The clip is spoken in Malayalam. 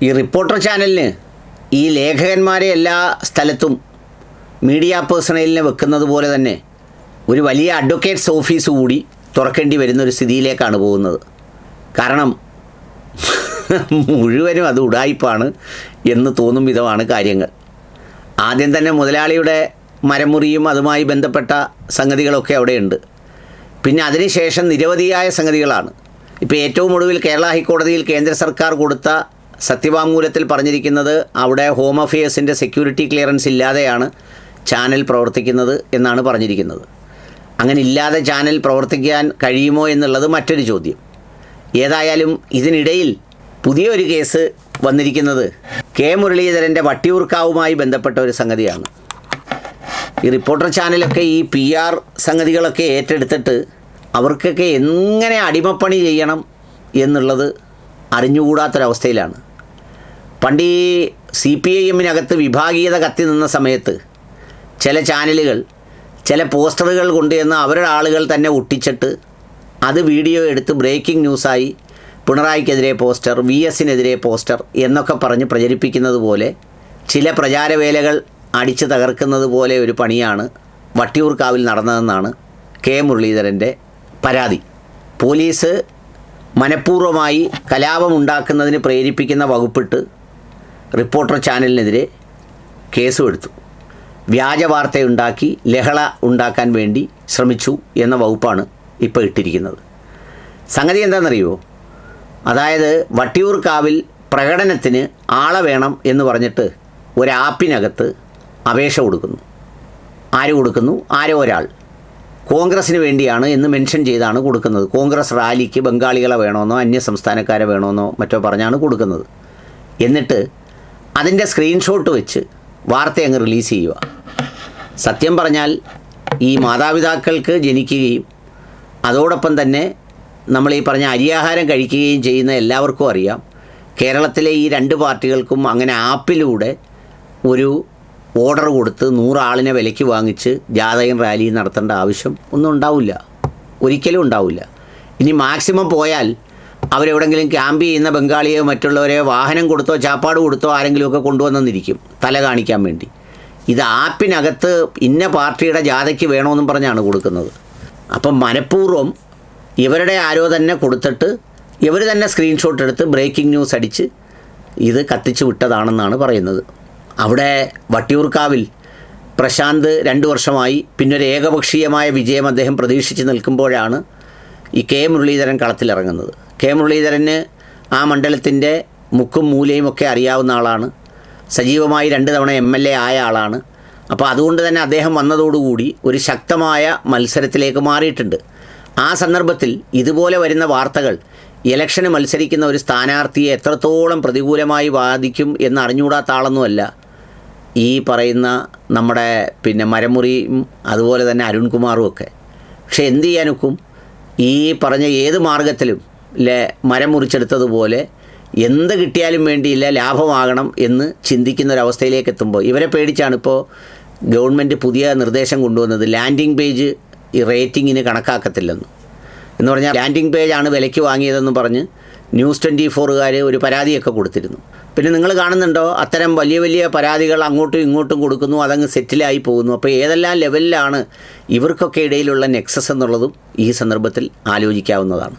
ഈ റിപ്പോർട്ടർ ചാനലിന് ഈ ലേഖകന്മാരെ എല്ലാ സ്ഥലത്തും മീഡിയ പേഴ്സണലിനെ വെക്കുന്നത് പോലെ തന്നെ ഒരു വലിയ അഡ്വക്കേറ്റ്സ് ഓഫീസ് കൂടി തുറക്കേണ്ടി വരുന്നൊരു സ്ഥിതിയിലേക്കാണ് പോകുന്നത്. കാരണം മുഴുവനും അത് ഉഡായിപ്പാണ് എന്ന് തോന്നും വിധമാണ് കാര്യങ്ങൾ. ആദ്യം തന്നെ മുതലാളിയുടെ മരമുറിയും അതുമായി ബന്ധപ്പെട്ട സംഗതികളൊക്കെ അവിടെയുണ്ട്. പിന്നെ അതിനുശേഷം നിരവധിയായ സംഗതികളാണ്. ഇപ്പോൾ ഏറ്റവും ഒടുവിൽ കേരള ഹൈക്കോടതിയിൽ കേന്ദ്ര സർക്കാർ കൊടുത്ത സത്യവാങ്മൂലത്തിൽ പറഞ്ഞിരിക്കുന്നത് അവിടെ ഹോം അഫയേഴ്സിൻ്റെ സെക്യൂരിറ്റി ക്ലിയറൻസ് ഇല്ലാതെയാണ് ചാനൽ പ്രവർത്തിക്കുന്നത് എന്നാണ് പറഞ്ഞിരിക്കുന്നത്. അങ്ങനെ ഇല്ലാതെ ചാനൽ പ്രവർത്തിക്കാൻ കഴിയുമോ എന്നുള്ളത് മറ്റൊരു ചോദ്യം. ഏതായാലും ഇതിനിടയിൽ പുതിയൊരു കേസ് വന്നിരിക്കുന്നത് കെ മുരളീധരൻ്റെ വട്ടിയൂർക്കാവുമായി ബന്ധപ്പെട്ട ഒരു സംഗതിയാണ്. ഈ റിപ്പോർട്ടർ ചാനലൊക്കെ ഈ PR സംഗതികളൊക്കെ ഏറ്റെടുത്തിട്ട് അവർക്കൊക്കെ എങ്ങനെ അടിമപ്പണി ചെയ്യണം എന്നുള്ളത് അറിഞ്ഞുകൂടാത്തൊരവസ്ഥയിലാണ്. പണ്ട് ഈ CPIM-നകത്ത് വിഭാഗീയത കത്തി നിന്ന സമയത്ത് ചില ചാനലുകൾ ചില പോസ്റ്ററുകൾ കൊണ്ടുവന്ന് അവരുടെ ആളുകൾ തന്നെ ഒട്ടിച്ചിട്ട് അത് വീഡിയോ എടുത്ത് ബ്രേക്കിംഗ് ന്യൂസായി പിണറായിക്കെതിരെ പോസ്റ്റർ, VS-നെതിരെ പോസ്റ്റർ എന്നൊക്കെ പറഞ്ഞ് പ്രചരിപ്പിക്കുന്നത് പോലെ ചില പ്രചാരവേലകൾ അടിച്ചു തകർക്കുന്നത് പോലെ ഒരു പണിയാണ് വട്ടിയൂർക്കാവിൽ നടന്നതെന്നാണ് കെ മുരളീധരൻ്റെ പരാതി. പോലീസ് മനഃപൂർവ്വമായി കലാപമുണ്ടാക്കുന്നതിന് പ്രേരിപ്പിക്കുന്ന വകുപ്പിട്ട് റിപ്പോർട്ടർ ചാനലിനെതിരെ കേസും എടുത്തു. വ്യാജ വാർത്തയുണ്ടാക്കി ലഹള ഉണ്ടാക്കാൻ വേണ്ടി ശ്രമിച്ചു എന്ന വകുപ്പാണ് ഇപ്പോൾ ഇട്ടിരിക്കുന്നത്. സംഗതി എന്താണെന്നറിയുമോ? അതായത് വട്ടിയൂർക്കാവിൽ പ്രകടനത്തിന് ആളെ വേണം എന്ന് പറഞ്ഞിട്ട് ഒരു ആപ്പിനകത്ത് അപേക്ഷ കൊടുക്കുന്നു. ആര് കൊടുക്കുന്നു? ആരോ ഒരാൾ കോൺഗ്രസ്സിന് വേണ്ടിയാണ് എന്ന് മെൻഷൻ ചെയ്താണ് കൊടുക്കുന്നത്. കോൺഗ്രസ് റാലിക്ക് ബംഗാളികളെ വേണമെന്നോ അന്യസംസ്ഥാനക്കാരെ വേണമെന്നോ മറ്റോ പറഞ്ഞാണ് കൊടുക്കുന്നത്. എന്നിട്ട് അതിൻ്റെ സ്ക്രീൻഷോട്ട് വെച്ച് വാർത്ത അങ്ങ് റിലീസ് ചെയ്യുക. സത്യം പറഞ്ഞാൽ ഈ മാതാപിതാക്കൾക്ക് ജനിക്കുകയും അതോടൊപ്പം തന്നെ നമ്മൾ ഈ പറഞ്ഞ അരിയാഹാരം കഴിക്കുകയും ചെയ്യുന്ന എല്ലാവർക്കും അറിയാം, കേരളത്തിലെ ഈ രണ്ട് പാർട്ടികൾക്കും അങ്ങനെ ആപ്പിലൂടെ ഒരു ഓർഡർ കൊടുത്ത് 100 ആളിനെ വിലയ്ക്ക് വാങ്ങിച്ച് ജാഥയും റാലിയും നടത്തേണ്ട ആവശ്യം ഒന്നും ഉണ്ടാവില്ല, ഒരിക്കലും ഉണ്ടാവില്ല. ഇനി മാക്സിമം പോയാൽ അവരെവിടെങ്കിലും ക്യാമ്പ് ചെയ്യുന്ന ബംഗാളിയോ മറ്റുള്ളവരെയോ വാഹനം കൊടുത്തോ ചാപ്പാട് കൊടുത്തോ ആരെങ്കിലുമൊക്കെ കൊണ്ടുവന്നിരിക്കും തല കാണിക്കാൻ വേണ്ടി. ഇത് ആപ്പിനകത്ത് ഇന്ന പാർട്ടിയുടെ ജാഥയ്ക്ക് വേണമെന്നും പറഞ്ഞാണ് കൊടുക്കുന്നത്. അപ്പം മനഃപൂർവ്വം ഇവരുടെ ആരോ തന്നെ കൊടുത്തിട്ട് ഇവർ തന്നെ സ്ക്രീൻഷോട്ട് എടുത്ത് ബ്രേക്കിംഗ് ന്യൂസ് അടിച്ച് ഇത് കത്തിച്ചു വിട്ടതാണെന്നാണ് പറയുന്നത്. അവിടെ വട്ടിയൂർക്കാവിൽ പ്രശാന്ത് 2 വർഷമായി പിന്നൊരു ഏകപക്ഷീയമായ വിജയം അദ്ദേഹം പ്രതീക്ഷിച്ച് നിൽക്കുമ്പോഴാണ് ഈ കെ മുരളീധരൻ കളത്തിലിറങ്ങുന്നത്. കെ മുരളീധരന് ആ മണ്ഡലത്തിൻ്റെ മുക്കും മൂലയും ഒക്കെ അറിയാവുന്ന ആളാണ്. സജീവമായി 2 തവണ MLA ആയ ആളാണ്. അപ്പോൾ അതുകൊണ്ട് തന്നെ അദ്ദേഹം വന്നതോടുകൂടി ഒരു ശക്തമായ മത്സരത്തിലേക്ക് മാറിയിട്ടുണ്ട്. ആ സന്ദർഭത്തിൽ ഇതുപോലെ വരുന്ന വാർത്തകൾ ഇലക്ഷന് മത്സരിക്കുന്ന ഒരു സ്ഥാനാർത്ഥിയെ എത്രത്തോളം പ്രതികൂലമായി ബാധിക്കും എന്നറിഞ്ഞുകൂടാത്ത ആളൊന്നുമല്ല ഈ പറയുന്ന നമ്മുടെ മരമുറിയും അതുപോലെ തന്നെ അരുൺകുമാറും ഒക്കെ. പക്ഷെ എന്ത് ചെയ്യാനൊക്കും, ഈ പറഞ്ഞ ഏത് മാർഗത്തിലും മരം മുറിച്ചെടുത്തതുപോലെ എന്ത് കിട്ടിയാലും വേണ്ടിയില്ല ലാഭമാകണം എന്ന് ചിന്തിക്കുന്ന ഒരവസ്ഥയിലേക്ക് എത്തുമ്പോൾ ഇവരെ പേടിച്ചാണ് ഇപ്പോൾ ഗവൺമെൻറ് പുതിയ നിർദ്ദേശം കൊണ്ടുവന്നത്. ലാൻഡിംഗ് പേജ് ഈ റേറ്റിങ്ങിന് കണക്കാക്കത്തില്ലെന്ന് എന്ന് പറഞ്ഞാൽ ലാൻഡിംഗ് പേജാണ് വിലയ്ക്ക് വാങ്ങിയതെന്ന് പറഞ്ഞ് ന്യൂസ് 24കാർ ഒരു പരാതിയൊക്കെ കൊടുത്തിരുന്നു. പിന്നെ നിങ്ങൾ കാണുന്നുണ്ടോ, അത്തരം വലിയ വലിയ പരാതികൾ അങ്ങോട്ടും ഇങ്ങോട്ടും കൊടുക്കുന്നു, അതങ്ങ് സെറ്റിലായി പോകുന്നു. അപ്പോൾ ഏതെല്ലാം ലെവലിലാണ് ഇവർക്കൊക്കെ ഇടയിലുള്ള നെക്സസ് എന്നുള്ളതും ഈ സന്ദർഭത്തിൽ ആലോചിക്കാവുന്നതാണ്.